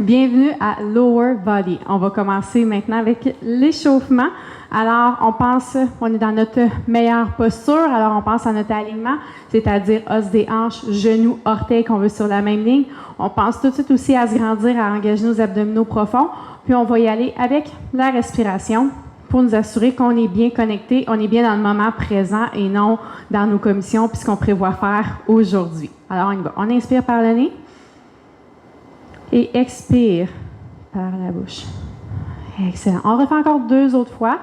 Bienvenue à Lower Body. On va commencer maintenant avec l'échauffement. Alors, on est dans notre meilleure posture. Alors, on pense à notre alignement, c'est-à-dire os des hanches, genoux, orteils qu'on veut sur la même ligne. On pense tout de suite aussi à se grandir, à engager nos abdominaux profonds. Puis, on va y aller avec la respiration pour nous assurer qu'on est bien connecté, on est bien dans le moment présent et non dans nos commissions, puis ce qu'on prévoit faire aujourd'hui. Alors, on y va. On inspire par le nez. Et expire par la bouche. Excellent. On refait encore 2 autres fois.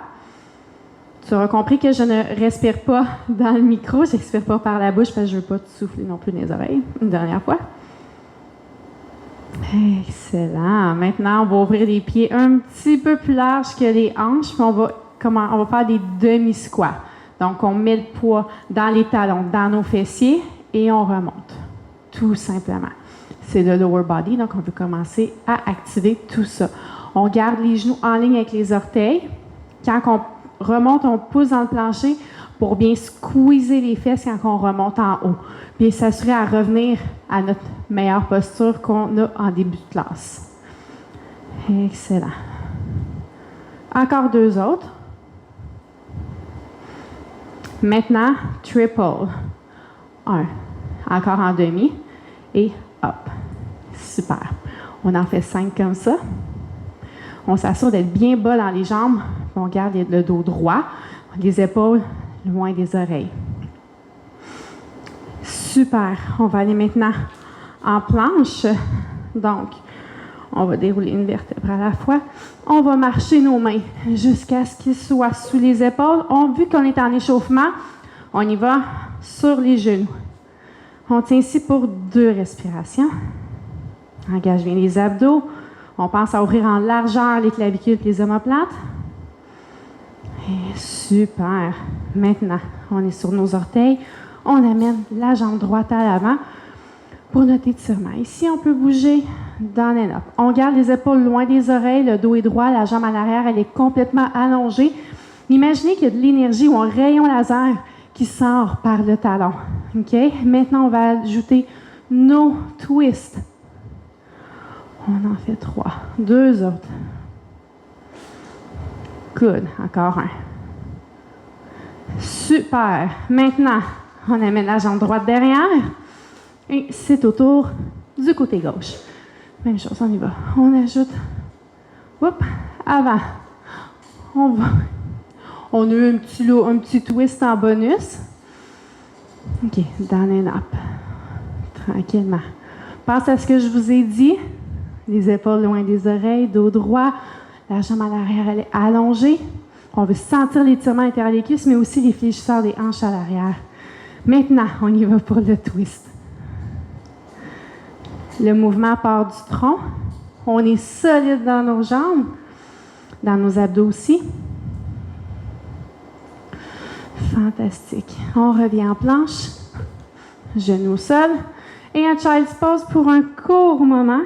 Tu auras compris que je ne respire pas dans le micro, je n'expire pas par la bouche parce que je ne veux pas te souffler non plus dans les oreilles. Une dernière fois. Excellent. Maintenant, on va ouvrir les pieds un petit peu plus larges que les hanches, puis on va faire des demi-squats. Donc, on met le poids dans les talons, dans nos fessiers, et on remonte. Tout simplement. C'est le lower body, donc on peut commencer à activer tout ça. On garde les genoux en ligne avec les orteils. Quand on remonte, on pousse dans le plancher pour bien squeezer les fesses quand on remonte en haut. Puis s'assurer à revenir à notre meilleure posture qu'on a en début de classe. Excellent. Encore 2 autres. Maintenant, triple. 1. Encore en demi. Et hop. Super. On en fait 5 comme ça. On s'assure d'être bien bas dans les jambes. On garde le dos droit, les épaules loin des oreilles. Super. On va aller maintenant en planche. Donc, on va dérouler une vertèbre à la fois. On va marcher nos mains jusqu'à ce qu'ils soient sous les épaules. Vu qu'on est en échauffement, on y va sur les genoux. On tient ici pour 2 respirations. Engage bien les abdos. On pense à ouvrir en largeur les clavicules et les omoplates. Et super. Maintenant, on est sur nos orteils. On amène la jambe droite à l'avant pour notre étirement. Ici, on peut bouger down and up. On garde les épaules loin des oreilles, le dos est droit, la jambe à l'arrière, elle est complètement allongée. Imaginez qu'il y a de l'énergie ou un rayon laser qui sort par le talon. OK? Maintenant, on va ajouter nos twists. On en fait 3. 2 autres. Good. Encore un. Super. Maintenant, on amène la jambe droite derrière. Et c'est au tour du côté gauche. Même chose, on y va. On ajoute. Hop, avant. On a eu un petit twist en bonus. OK, down and up. Tranquillement. Pense à ce que je vous ai dit. Les épaules loin des oreilles, dos droit. La jambe à l'arrière, elle est allongée. On veut sentir l'étirement à l'intérieur des cuisses, mais aussi les fléchisseurs des hanches à l'arrière. Maintenant, on y va pour le twist. Le mouvement part du tronc. On est solide dans nos jambes, dans nos abdos aussi. Fantastique. On revient en planche. Genoux au sol. Et un child's pose pour un court moment.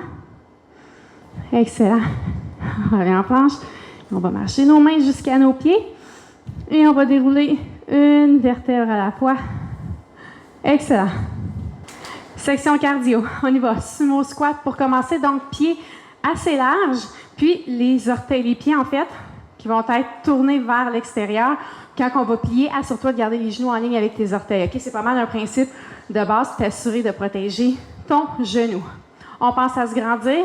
Excellent. On revient en planche. On va marcher nos mains jusqu'à nos pieds. Et on va dérouler une vertèbre à la fois. Excellent. Section cardio. On y va. Sumo squat pour commencer. Donc, pieds assez larges. Puis, les orteils, les pieds, en fait, qui vont être tournés vers l'extérieur. Quand on va plier, assure-toi de garder les genoux en ligne avec tes orteils. OK? C'est pas mal un principe de base, t'assurer de protéger ton genou. On pense à se grandir,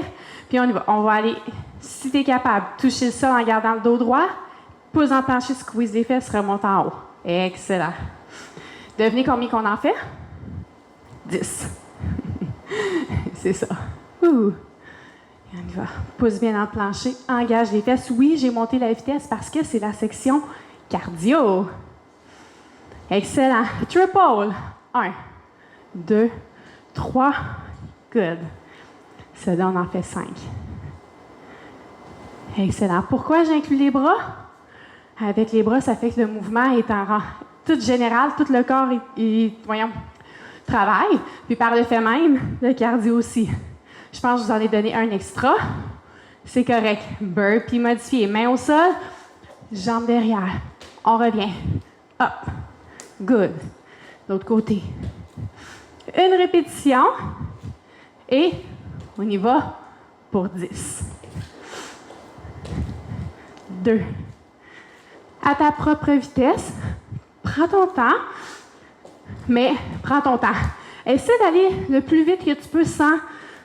puis on y va. On va aller, si tu es capable, toucher le sol en gardant le dos droit, pousse en plancher, squeeze les fesses, remonte en haut. Excellent. Devinez combien qu'on en fait? 10. C'est ça. Ouh. Et on y va. Pousse bien dans le plancher, engage les fesses. Oui, j'ai monté la vitesse parce que c'est la section cardio. Excellent. Triple. 1, 2, 3. Good. Celui-là, on en fait 5. Excellent. Pourquoi j'inclus les bras? Avec les bras, ça fait que le mouvement est en rang tout général, tout le corps travaille. Puis par le fait même, le cardio aussi. Je pense que je vous en ai donné un extra. C'est correct. Burpee modifié. Main au sol, jambes derrière. On revient. Hop. Good. L'autre côté. Une répétition. Et on y va pour 10. 2. À ta propre vitesse, prends ton temps, mais prends ton temps. Essaie d'aller le plus vite que tu peux sans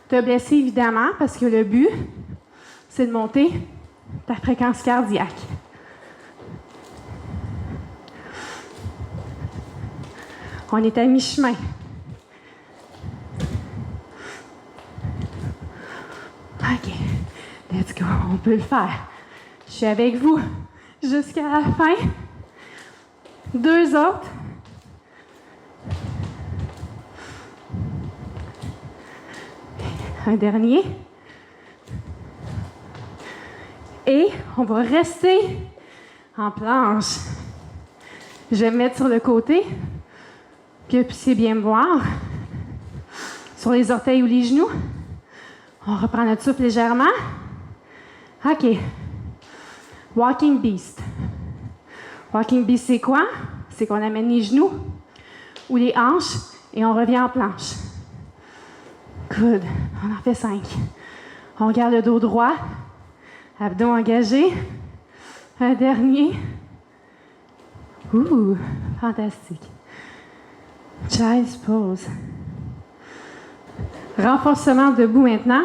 te blesser, évidemment, parce que le but, c'est de monter ta fréquence cardiaque. On est à mi-chemin. OK, let's go, on peut le faire. Je suis avec vous jusqu'à la fin. 2 autres. Un dernier. Et on va rester en planche. Je vais me mettre sur le côté, que vous puissiez bien me voir. Sur les orteils ou les genoux. On reprend notre souffle légèrement. OK. Walking Beast. Walking Beast, c'est quoi? C'est qu'on amène les genoux ou les hanches et on revient en planche. Good. On en fait 5. On garde le dos droit. Abdos engagés. Un dernier. Ouh, fantastique. Child's pose. Renforcement debout maintenant.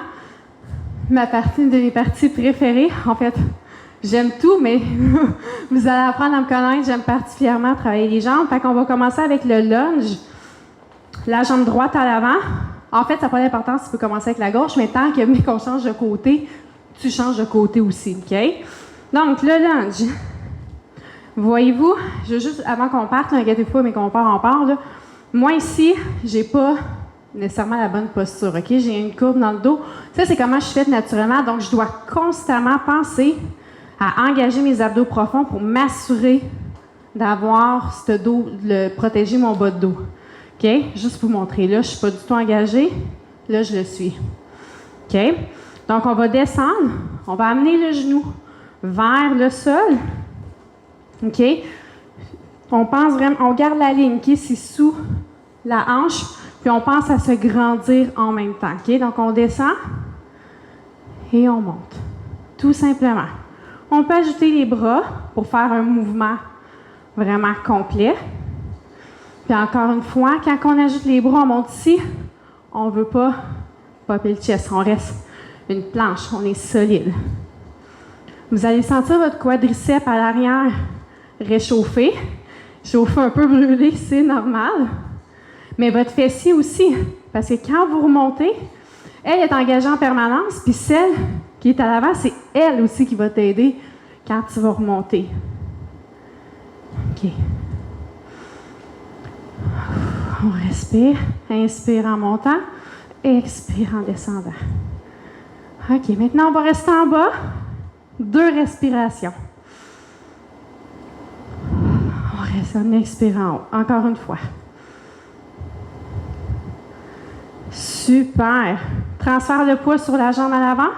Une de mes parties préférées. En fait, j'aime tout, mais vous allez apprendre à me connaître. J'aime particulièrement travailler les jambes. Fait qu'on va commencer avec le lunge. La jambe droite à l'avant. En fait, ça n'a pas d'importance si tu peux commencer avec la gauche, mais tant qu'on change de côté, tu changes de côté aussi, OK? Donc, le lunge. Voyez-vous, je veux juste, avant qu'on parte, inquiétez-vous pas, mais qu'on part, on part, là. Moi, ici, j'ai pas nécessairement la bonne posture, OK? J'ai une courbe dans le dos. Ça, c'est comment je suis faite naturellement, donc je dois constamment penser à engager mes abdos profonds pour m'assurer d'avoir ce dos, de protéger mon bas de dos. OK? Juste pour vous montrer. Là, je ne suis pas du tout engagée. Là, je le suis. OK? Donc, on va descendre. On va amener le genou vers le sol. OK? On pense vraiment, on garde la ligne qui est ici sous la hanche, puis on pense à se grandir en même temps. OK? Donc, on descend et on monte. Tout simplement. On peut ajouter les bras pour faire un mouvement vraiment complet. Puis encore une fois, quand on ajoute les bras, on monte ici, on ne veut pas popper le chest. On reste une planche, on est solide. Vous allez sentir votre quadriceps à l'arrière réchauffer. Chauffer un peu brûlé, c'est normal. Mais votre fessier aussi, parce que quand vous remontez, elle est engagée en permanence, puis celle qui est à l'avant, c'est elle aussi qui va t'aider quand tu vas remonter. OK. On respire. Inspire en montant. Expire en descendant. OK, maintenant, on va rester en bas. 2 respirations. On reste en expirant en haut. Encore une fois. Super. Transfère le poids sur la jambe à l'avant.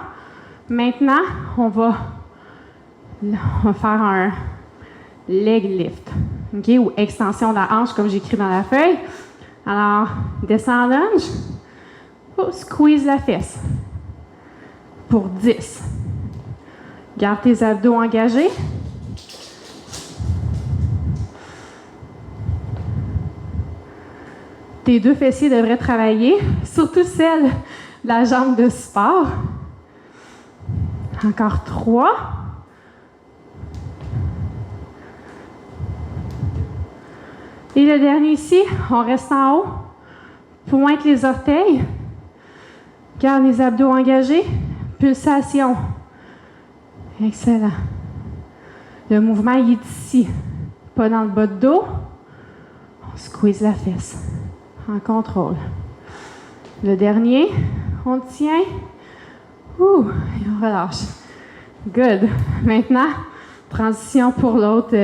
Maintenant, on va faire un leg lift. OK? Ou extension de la hanche, comme j'écris dans la feuille. Alors, descends en lunge. Squeeze la fesse. Pour 10. Garde tes abdos engagés. Tes 2 fessiers devraient travailler, surtout celle de la jambe de support. Encore 3. Et le dernier ici, on reste en haut, pointe les orteils, garde les abdos engagés, pulsation. Excellent. Le mouvement il est ici, pas dans le bas de dos. On squeeze la fesse, en contrôle. Le dernier, on tient, et on relâche. Good. Maintenant, transition pour l'autre.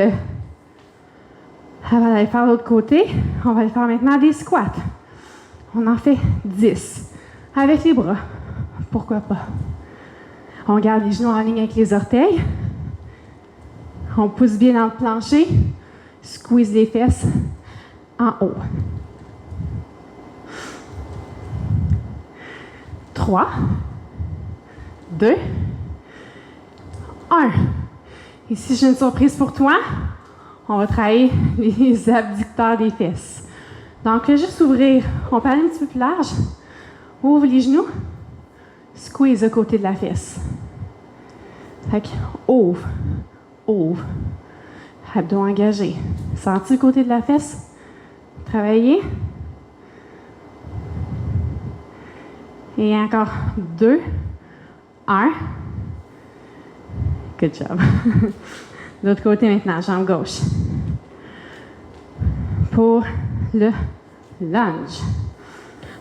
Avant d'aller faire l'autre côté, on va aller faire maintenant des squats. On en fait 10. Avec les bras. Pourquoi pas? On garde les genoux en ligne avec les orteils. On pousse bien dans le plancher. Squeeze les fesses en haut. 3, 2, 1. Ici, j'ai une surprise pour toi. On va travailler les abducteurs des fesses. Donc, là, juste ouvrir. On peut aller un petit peu plus large. Ouvre les genoux. Squeeze le côté de la fesse. Fait que, ouvre, ouvre. Abdos engagés. Senti le côté de la fesse? Travailler. Et encore 2, 1. Good job. De l'autre côté maintenant, jambe gauche. Pour le lunge.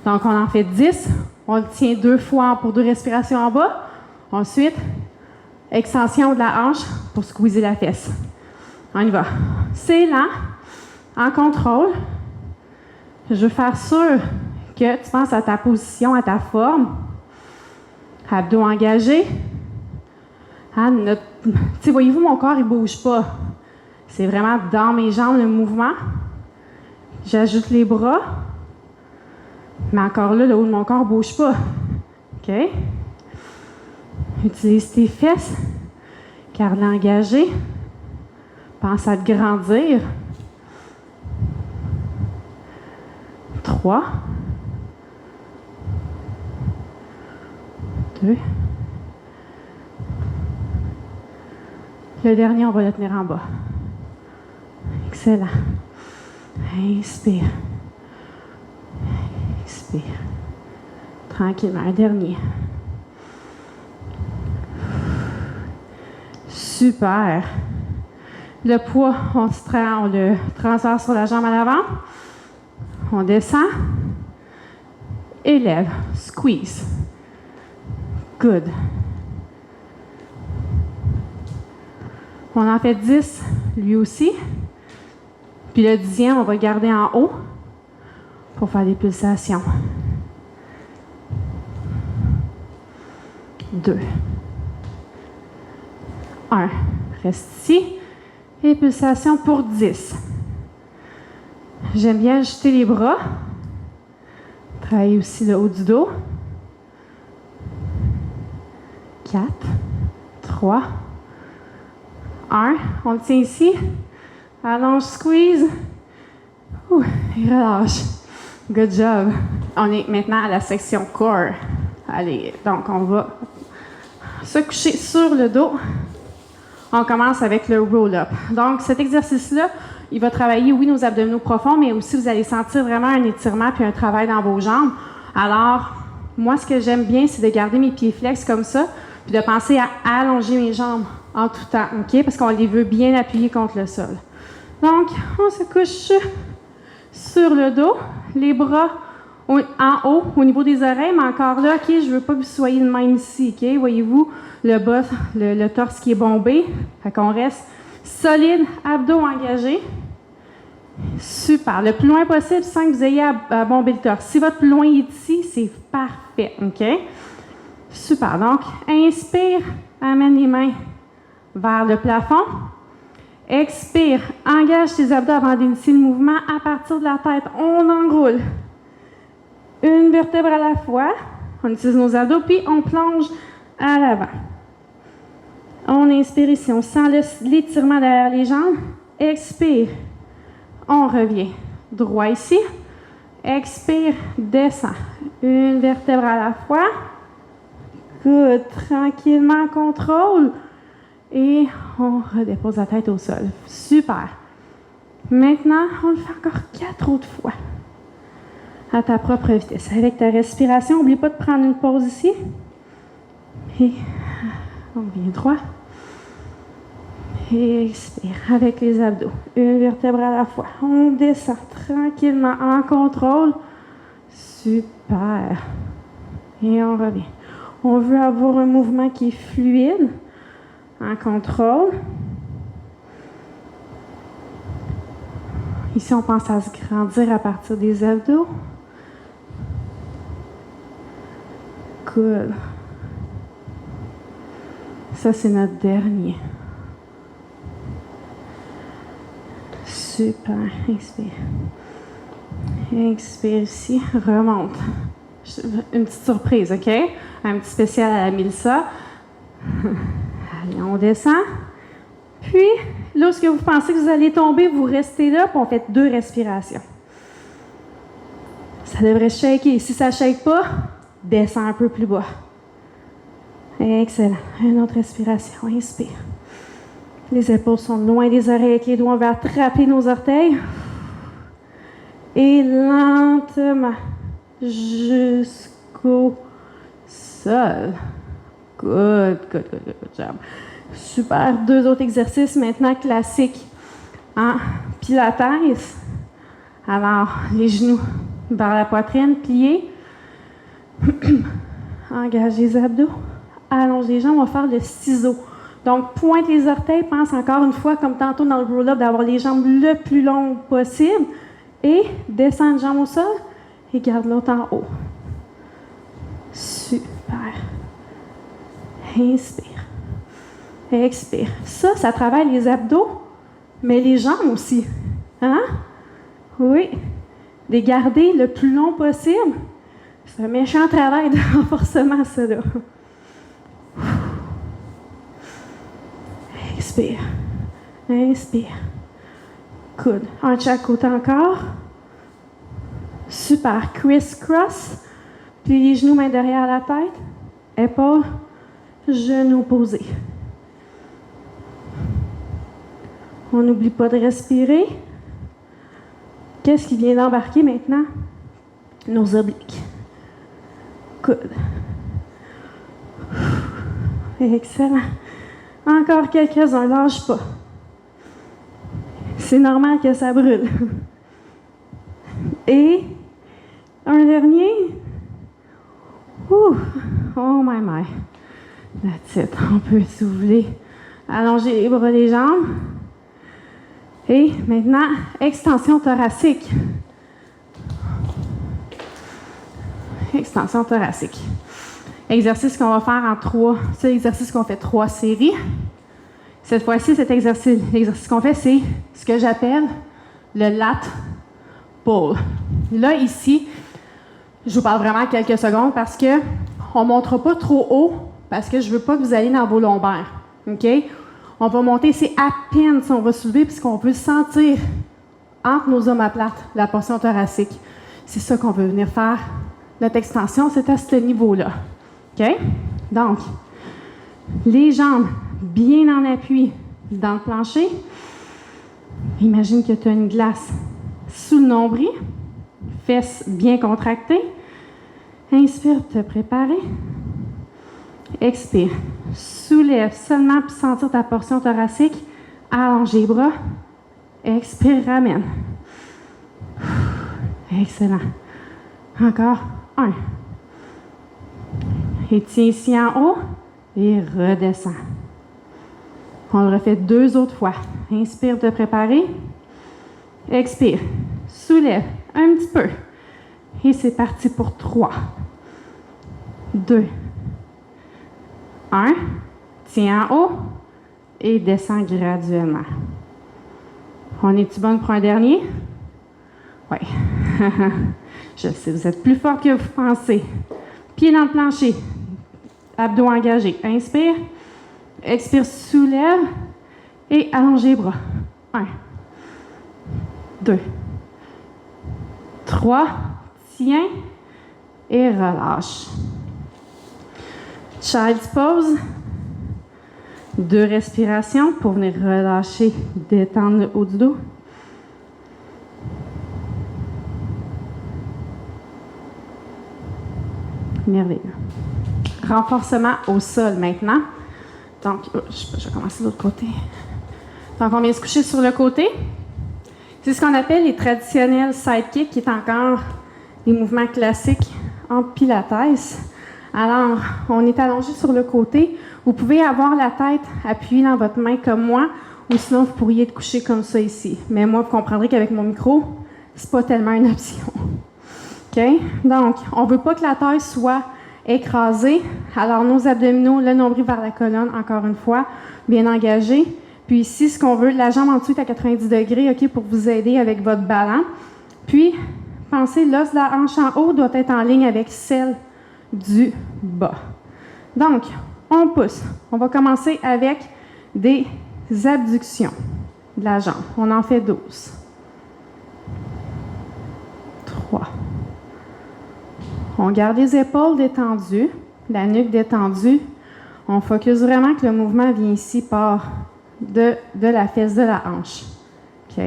Donc, on en fait 10. On le tient 2 fois pour 2 respirations en bas. Ensuite, extension de la hanche pour squeezer la fesse. On y va. C'est lent, en contrôle. Je veux faire sûr que tu penses à ta position, à ta forme. Abdos engagés. Voyez-vous, mon corps, il ne bouge pas. C'est vraiment dans mes jambes le mouvement. J'ajoute les bras. Mais encore là, le haut de mon corps ne bouge pas. OK? Utilise tes fesses. Garde-les engagées. Pense à te grandir. 3. 2. Le dernier, on va le tenir en bas. Excellent. Inspire. Expire. Tranquillement. Un dernier. Super. Le poids, on le transfère sur la jambe à l'avant. On descend. Élève. Squeeze. Good. On en fait 10, lui aussi. Puis le 10e, on va le garder en haut pour faire des pulsations. 2. 1. Reste ici. Et pulsation pour 10. J'aime bien ajuster les bras. Travailler aussi le haut du dos. 4. 3. 1. On le tient ici. Allonge, squeeze. Et relâche. Good job. On est maintenant à la section core. Allez, donc on va se coucher sur le dos. On commence avec le roll-up. Donc, cet exercice-là, il va travailler, oui, nos abdominaux profonds, mais aussi vous allez sentir vraiment un étirement puis un travail dans vos jambes. Alors, moi, ce que j'aime bien, c'est de garder mes pieds flex comme ça, puis de penser à allonger mes jambes en tout temps, OK? Parce qu'on les veut bien appuyer contre le sol. Donc, on se couche sur le dos, les bras en haut, au niveau des oreilles, mais encore là, OK, je ne veux pas que vous soyez de même ici, OK? Voyez-vous, le bas, le torse qui est bombé. Fait qu'on reste solide, abdos engagés. Super. Le plus loin possible sans que vous ayez à bomber le torse. Si votre plus loin est ici, c'est parfait, OK? Super. Donc, inspire, amène les mains vers le plafond. Expire, engage tes abdos avant d'initier le mouvement. À partir de la tête, on enroule. Une vertèbre à la fois. On utilise nos abdos, puis on plonge à l'avant. On inspire ici. On sent l'étirement derrière les jambes. Expire. On revient. Droit ici. Expire, descend. Une vertèbre à la fois. Good. Tranquillement, contrôle. Et on redépose la tête au sol. Super. Maintenant, on le fait encore 4 autres fois. À ta propre vitesse. Avec ta respiration, n'oublie pas de prendre une pause ici. Et on vient droit. Et expire avec les abdos. Une vertèbre à la fois. On descend tranquillement en contrôle. Super. Et on revient. On veut avoir un mouvement qui est fluide. En contrôle. Ici, on pense à se grandir à partir des abdos. Good. Ça, c'est notre dernier. Super. Inspire. Expire ici. Remonte. Une petite surprise, OK? un petit spécial à la Mélissa. Allez, on descend. Puis, lorsque vous pensez que vous allez tomber, vous restez là, puis on fait 2 respirations. Ça devrait shaker. Si ça ne shake pas, descend un peu plus bas. Excellent. Une autre respiration. Inspire. Les épaules sont loin des oreilles avec les doigts. On va attraper nos orteils. Et lentement, jusqu'au sol. Good job. Super. 2 autres exercices maintenant classiques en Pilates. Alors, les genoux vers la poitrine, pliés. Engage les abdos. Allonge les jambes. On va faire le ciseau. Donc, pointe les orteils. Pense encore une fois, comme tantôt dans le roll-up, d'avoir les jambes le plus longues possible. Et descends une jambe au sol et garde l'autre en haut. Super. Inspire. Expire. Ça travaille les abdos, mais les jambes aussi. Hein? Oui. Les garder le plus long possible. C'est un méchant travail de renforcement, ça, là. Expire. Inspire. Coude. Un de chaque côté encore. Super. Criss-cross. Puis les genoux, mains derrière la tête. Épaules. Genoux posés. On n'oublie pas de respirer. Qu'est-ce qui vient d'embarquer maintenant? Nos obliques. Coude. Excellent. Encore quelques-uns, lâche pas. C'est normal que ça brûle. Et un dernier. Ouh. Oh my. That's it. On peut souffler. Allonger les bras, les jambes. Et maintenant, extension thoracique. Extension thoracique. Exercice qu'on va faire en 3. C'est l'exercice qu'on fait 3 séries. Cette fois-ci, l'exercice qu'on fait, c'est ce que j'appelle le lat pull. Là, ici, je vous parle vraiment quelques secondes parce qu'on ne montera pas trop haut parce que je ne veux pas que vous alliez dans vos lombaires. OK? On va monter, c'est à peine si on va soulever puisqu'on peut sentir entre nos omoplates la portion thoracique. C'est ça qu'on veut venir faire. Notre extension, c'est à ce niveau-là. OK? Donc, les jambes bien en appui dans le plancher. Imagine que tu as une glace sous le nombril. Fesses bien contractées. Inspire pour te préparer. Expire. Soulève seulement pour sentir ta portion thoracique. Allonge les bras. Expire, ramène. Excellent. Encore. 1. Et tiens ici en haut. Et redescends. On le refait 2 autres fois. Inspire pour te préparer. Expire. Soulève un petit peu. Et c'est parti pour 3. 2. 1. Tiens en haut. Et descends graduellement. On est-tu bonne pour un dernier? Oui. Je sais, vous êtes plus fort que vous pensez. Pieds dans le plancher. Abdos engagés. Inspire. Expire, soulève. Et allonge les bras. 1. 2. 3. Tiens. Et relâche. Child's pose. 2 respirations pour venir relâcher, détendre le haut du dos. Merveilleux. Renforcement au sol maintenant. Donc, je vais commencer de l'autre côté. Donc, on vient se coucher sur le côté. C'est ce qu'on appelle les traditionnels sidekicks, qui est encore des mouvements classiques en pilates. Alors, on est allongé sur le côté. Vous pouvez avoir la tête appuyée dans votre main comme moi, ou sinon vous pourriez être couché comme ça ici. Mais moi, vous comprendrez qu'avec mon micro, c'est pas tellement une option. OK? Donc, on veut pas que la taille soit écrasée. Alors, nos abdominaux, le nombril vers la colonne, encore une fois, bien engagé. Puis ici, ce qu'on veut, la jambe en dessous est à 90 degrés, OK, pour vous aider avec votre ballon. Puis, pensez, l'os de la hanche en haut doit être en ligne avec celle du bas. Donc, on pousse. On va commencer avec des abductions de la jambe. On en fait 12. 3. On garde les épaules détendues, la nuque détendue. On focus vraiment que le mouvement vient ici par de la fesse de la hanche. OK?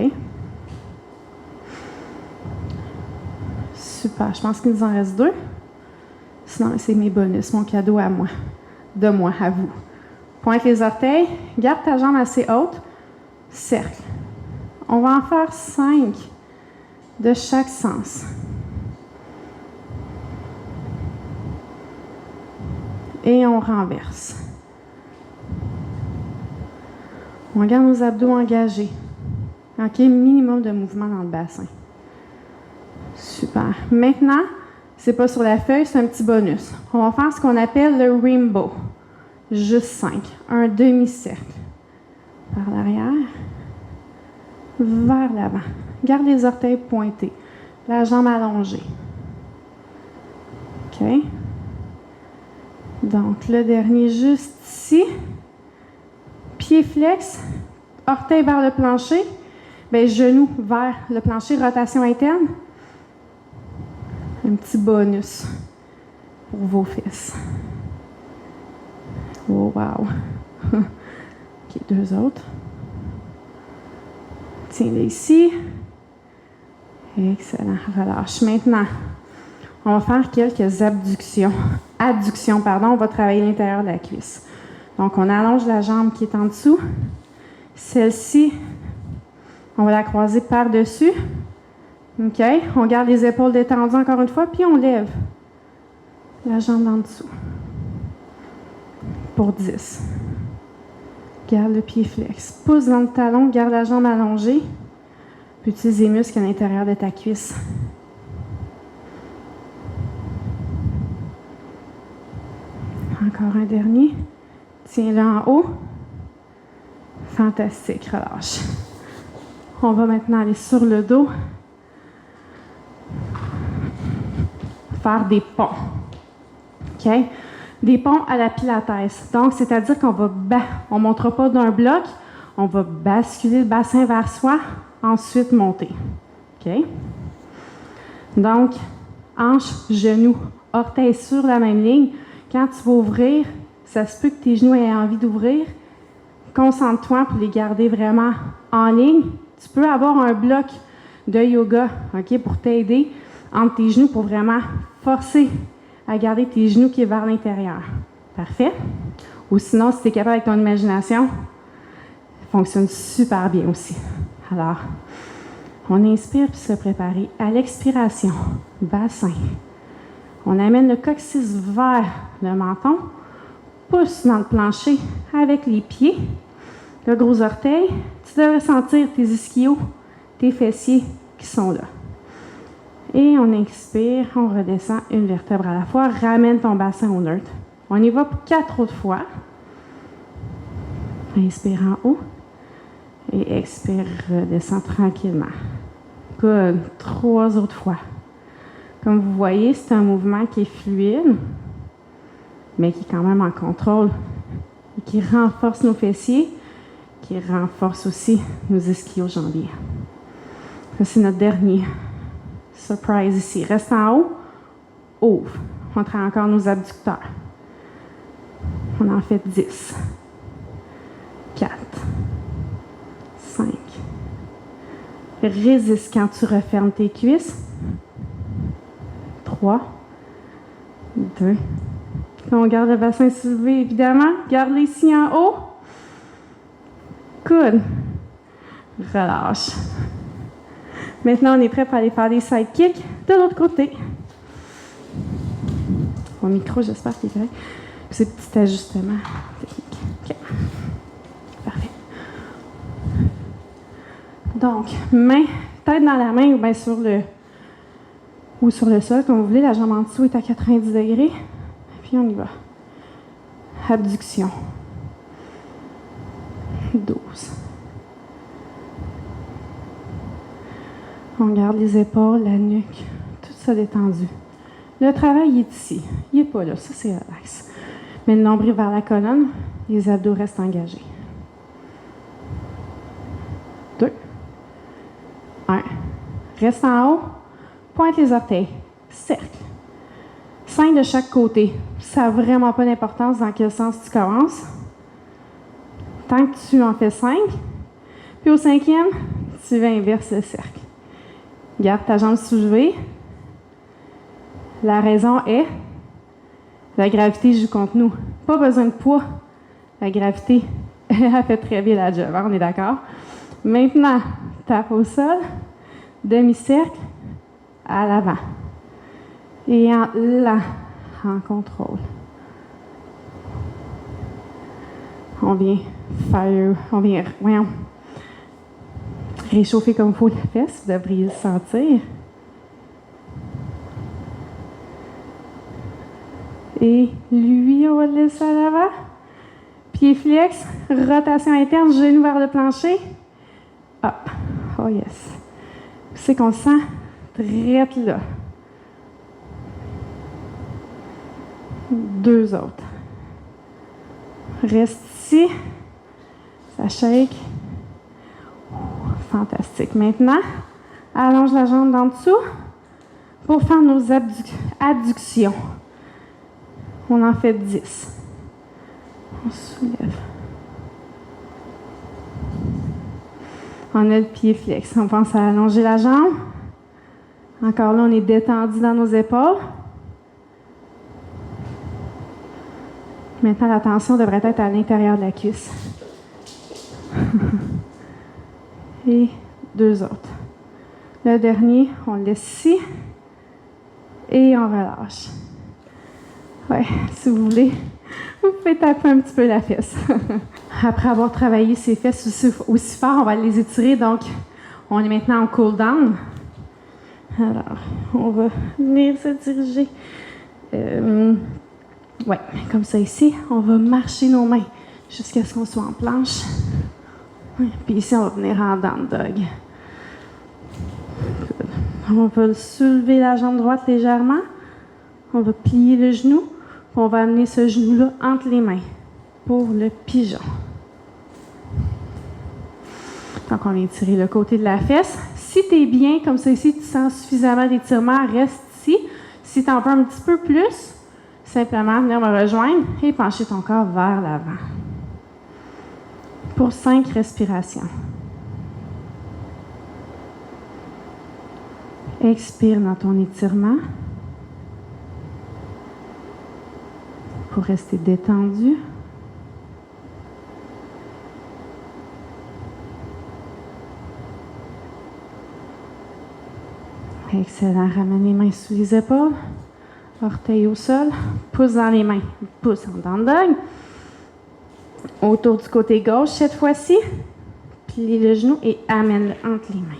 Super. Je pense qu'il nous en reste 2. Sinon, c'est mes bonus, mon cadeau à moi. De moi, à vous. Pointe les orteils. Garde ta jambe assez haute. Cercle. On va en faire 5 de chaque sens. Et on renverse. On garde nos abdos engagés. OK, minimum de mouvement dans le bassin. Super. Maintenant, c'est pas sur la feuille, c'est un petit bonus. On va faire ce qu'on appelle le rainbow. Juste 5. Un demi-cercle. Par l'arrière. Vers l'avant. Garde les orteils pointés. La jambe allongée. OK. Donc, le dernier juste ici. Pied flex. Orteil vers le plancher. Bien, genou vers le plancher. Rotation interne. Un petit bonus pour vos fesses. Oh, wow. OK, 2 autres. Tiens-les ici. Excellent. Relâche. Maintenant, on va faire quelques abductions. Adductions, pardon. On va travailler l'intérieur de la cuisse. Donc, on allonge la jambe qui est en dessous. Celle-ci, on va la croiser par-dessus. OK. On garde les épaules détendues encore une fois, puis on lève la jambe en dessous. Pour 10. Garde le pied flex. Pousse dans le talon, garde la jambe allongée. Puis utilise les muscles à l'intérieur de ta cuisse. Encore un dernier. Tiens-le en haut. Fantastique, relâche. On va maintenant aller sur le dos. Faire des ponts. OK? Des ponts à la pilates. Donc, c'est-à-dire qu'on va on ne montera pas d'un bloc, on va basculer le bassin vers soi, ensuite monter. OK? Donc, hanche, genou, orteils sur la même ligne. Quand tu vas ouvrir, ça se peut que tes genoux aient envie d'ouvrir. Concentre-toi pour les garder vraiment en ligne. Tu peux avoir un bloc de yoga, OK, pour t'aider entre tes genoux pour vraiment forcer à garder tes genoux qui est vers l'intérieur. Parfait? Ou sinon, si tu es capable avec ton imagination, ça fonctionne super bien aussi. Alors, on inspire puis se préparer. À l'expiration, bassin. On amène le coccyx vers le menton, pousse dans le plancher avec les pieds, le gros orteil. Tu devrais sentir tes ischios, tes fessiers qui sont là. Et on expire, on redescend une vertèbre à la fois. Ramène ton bassin au neutre. On y va pour 4 autres fois. Inspire en haut. Et expire, redescend tranquillement. Good. 3 autres fois. Comme vous voyez, c'est un mouvement qui est fluide, mais qui est quand même en contrôle. Et qui renforce nos fessiers, qui renforce aussi nos ischio-jambiers. Ça, c'est notre dernier. Surprise ici. Reste en haut. Ouvre. On travaille encore nos abducteurs. On en fait 10. 4. 5. Résiste quand tu refermes tes cuisses. 3. 2. On garde le bassin soulevé, évidemment. Garde les signes en haut. Good. Relâche. Maintenant, on est prêt pour aller faire des side kicks de l'autre côté. Mon micro, j'espère qu'il est correct. C'est petit ajustement technique. OK. Parfait. Donc, main, tête dans la main ou bien sur le sol, comme vous voulez. La jambe en dessous est à 90 degrés. Puis on y va. Abduction. 12. On garde les épaules, la nuque, tout ça détendu. Le travail il est ici. Il n'est pas là. Ça, c'est relax. Mais le nombril vers la colonne, les abdos restent engagés. 2. 1. Reste en haut. Pointe les orteils. Cercle. 5 de chaque côté. Ça n'a vraiment pas d'importance dans quel sens tu commences. Tant que tu en fais 5. Puis au 5e, tu vas inverser le cercle. Garde ta jambe soulevée. La raison est, la gravité joue contre nous. Pas besoin de poids. La gravité, elle fait très bien la job, on est d'accord? Maintenant, tape au sol, demi-cercle, à l'avant. Et là, en contrôle. On vient réchauffer comme il faut la fesse, vous devriez le sentir. Et lui, on va le laisser à l'avant. Pied flex, rotation interne, genou vers le plancher. Hop. Oh yes. C'est qu'on le sent drette là. 2 autres. Reste ici. Ça shake. Fantastique. Maintenant, allonge la jambe d'en dessous pour faire nos adductions. On en fait 10. On soulève. On a le pied flex. On pense à allonger la jambe. Encore là, on est détendu dans nos épaules. Maintenant, la tension devrait être à l'intérieur de la cuisse. Et 2 autres. Le dernier, on le laisse ici. Et on relâche. Ouais, si vous voulez, vous pouvez taper un petit peu la fesse. Après avoir travaillé ces fesses aussi fort, on va les étirer. Donc, on est maintenant en cool down. Alors, on va venir se diriger. Ouais, comme ça ici. On va marcher nos mains jusqu'à ce qu'on soit en planche. Puis ici, on va venir en down dog. Good. On va soulever la jambe droite légèrement. On va plier le genou. Puis on va amener ce genou-là entre les mains pour le pigeon. Donc, on vient tirer le côté de la fesse. Si tu es bien, comme ça ici, tu sens suffisamment d'étirement, reste ici. Si tu en veux un petit peu plus, simplement venir me rejoindre et pencher ton corps vers l'avant. Pour 5 respirations. Expire dans ton étirement. Pour rester détendu. Excellent. Ramène les mains sous les épaules. Orteil au sol. Pouce dans les mains. Pouce en down dog. Autour du côté gauche cette fois-ci. Plie le genou et amène-le entre les mains.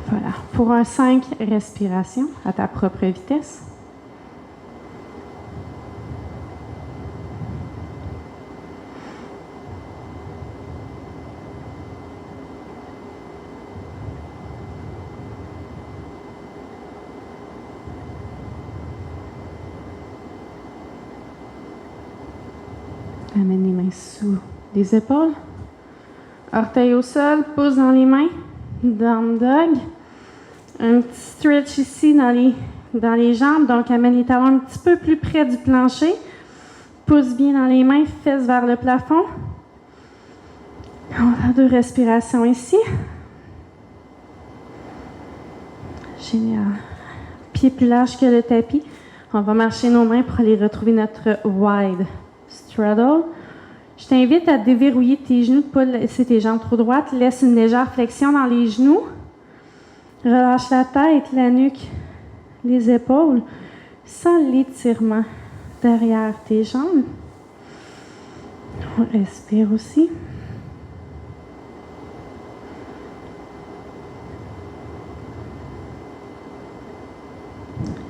Voilà. Pour un 5 respirations à ta propre vitesse. Amène les mains sous les épaules. Orteil au sol, pouce dans les mains. Down dog. Un petit stretch ici dans les jambes. Donc, amène les talons un petit peu plus près du plancher. Pouce bien dans les mains, fesses vers le plafond. On va faire 2 respirations ici. Génial. Pied plus large que le tapis. On va marcher nos mains pour aller retrouver notre wide straddle. Je t'invite à déverrouiller tes genoux, pas laisser tes jambes trop droites. Laisse une légère flexion dans les genoux. Relâche la tête, la nuque, les épaules. Sens l'étirement derrière tes jambes. On respire aussi.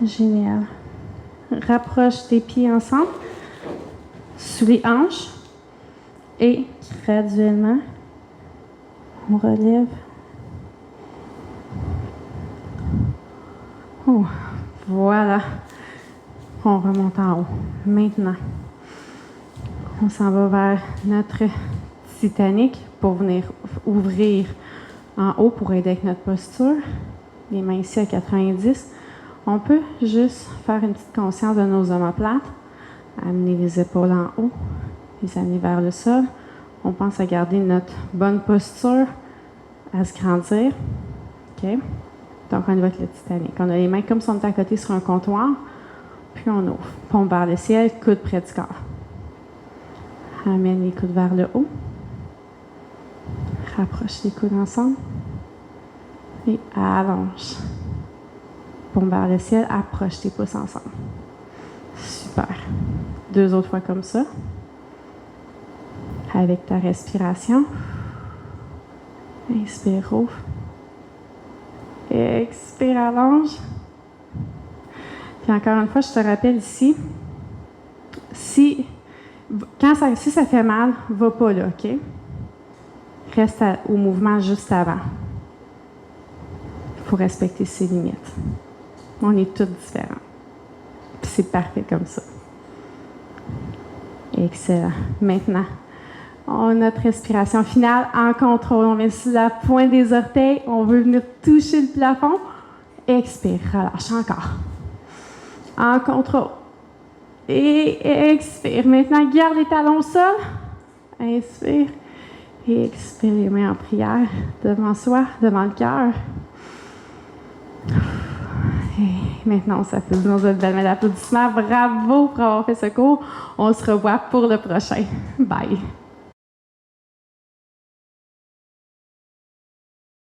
Génial. Rapproche tes pieds ensemble, sous les hanches. Et graduellement, on relève Oh, voilà. On remonte en haut. Maintenant, on s'en va vers notre Titanic pour venir ouvrir en haut pour aider avec notre posture. Les mains ici à 90. On peut juste faire une petite conscience de nos omoplates. Amener les épaules en haut, les amener vers le sol. On pense à garder notre bonne posture, à se grandir. OK? Donc, on y va avec le Titanic. On a les mains comme si on était à côté sur un comptoir. Puis on ouvre. Pompe vers le ciel, coude près du corps. Amène les coudes vers le haut. Rapproche les coudes ensemble. Et allonge. Pompe vers le ciel, approche tes pouces ensemble. Super. 2 autres fois comme ça. Avec ta respiration. Inspire, ouvre. Expire, allonge. Puis encore une fois, je te rappelle ici, si ça fait mal, va pas là, OK? Reste au mouvement juste avant. Il faut respecter ses limites. On est tous différents. Puis c'est parfait comme ça. Excellent. Maintenant, on a notre respiration finale en contrôle. On met sur la pointe des orteils. On veut venir toucher le plafond. Expire, relâche encore. En contrôle. Et expire. Maintenant, garde les talons au sol. Inspire. Et expire les mains en prière devant soi, devant le cœur. Et maintenant, on s'applaudit dans une belle main d'applaudissement. Bravo pour avoir fait ce cours. On se revoit pour le prochain. Bye.